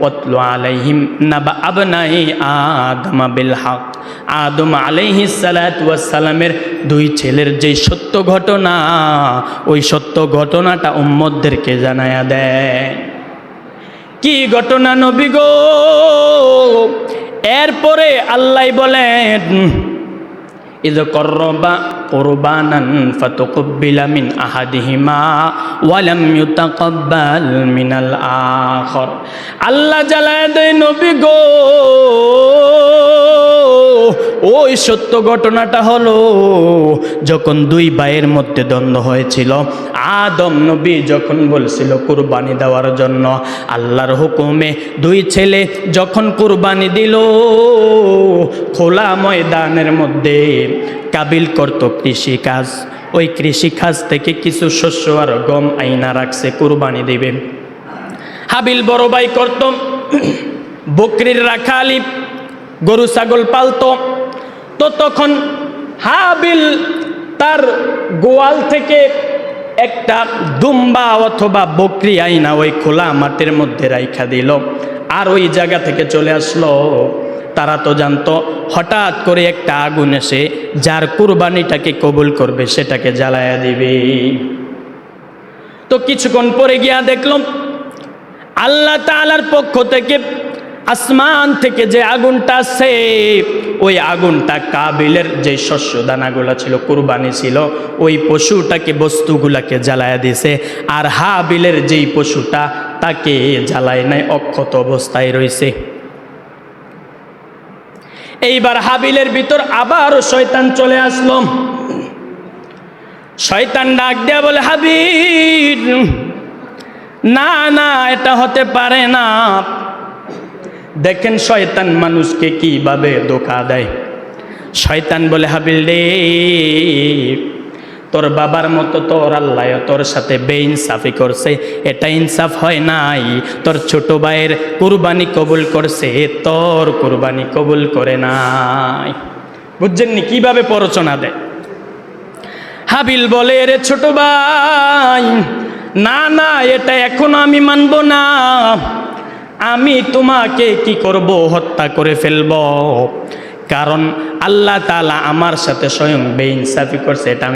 ওয়াতলু আলাইহিম নাবা আবনাই আদম বিল হক। আদম আলাইহিস সালাতু ওয়াস সালামের দুই ছেলের যে সত্য ঘটনা, ওই সত্য ঘটনাটা উম্মতদেরকে জানায়া দেয়। কি ঘটনা নবী গো? এরপরে আল্লাহ বলেন, ইয করবা কুরবানান ফাতুকব্বিলা মিন আহাদিহিমা ওয়া লাম ইউতাকাব্বাল মিনাল আখর। আল্লাহ জ্বালায় দেয় নবী গো, ওই সত্য ঘটনাটা হলো যখন দুই ভাইয়ের মধ্যে দ্বন্দ্ব হয়েছিল। আদম নবী যখন বলছিল কুরবানি দেওয়ার জন্য, আল্লাহর হুকুমে দুই ছেলে যখন কুরবানি দিল, খোলা ময়দানের মধ্যে কাবিল করত কৃষিকাজ। ওই কৃষিকাজ থেকে কিছু শস্য আর গম আইনা রাখছে, কুরবানি দিবে। হাবিল বড় ভাই করত বকরির রাখালি, গরু ছাগল পালত। তো তখন হাবিল তার গোয়াল থেকে একটা দুম্বা অথবা বকরি আইনা ওই খোলা মাঠের মধ্যে রাইখা দিল, আর ওই জায়গা থেকে চলে আসলো। তারা তো জানতো হঠাৎ করে একটা আগুন এসে যার কুরবানিটাকে কবুল করবে সেটাকে জ্বালায়া দিবে। তো কিছুক্ষণ পরে গিয়া দেখলাম আল্লাহ তাআলার পক্ষ থেকে আসমান থেকে যে আগুনটা আসছে, ওই আগুনটা কাবিলের যে শস্য দানাগুলো ছিল, কুরবানি ছিল, ওই পশুটাকে বস্তুগুলাকে জ্বালায়া দিছে। আর হাবিলের যেই পশুটা তাকে জ্বালায় নাই, অক্ষত অবস্থায় রয়েছে। এইবার হাবিলের ভিতর আবারও শয়তান চলে আসলো। শয়তান ডাক দেয়া বলে, হাবিল না না, এটা হতে পারে না। দেখেন শয়তান মানুষকে কিভাবে ধোঁকা দেয়। শয়তান বলে, হাবিল রে, তোর বাবার মতো তোর আল্লাহ তোর সাথে বেইনসাফি করছে, এটা ইনসাফ হয় নাই। তোর ছোট ভাইয়ের কুরবানি কবুল করছে, তোর কুরবানি কবুল করে নাই। বুঝছেননি কিভাবে প্ররোচনা দেয়? হাবিল বলে, রে ছোট ভাই, না না, এটা এখনো আমি মানব না। আমি তোমাকে কি করব? হত্যা করে ফেলব। কারণ আল্লাহ তাআলা আমার সাথে স্বয়ং বেইনসাফি করছে, এটা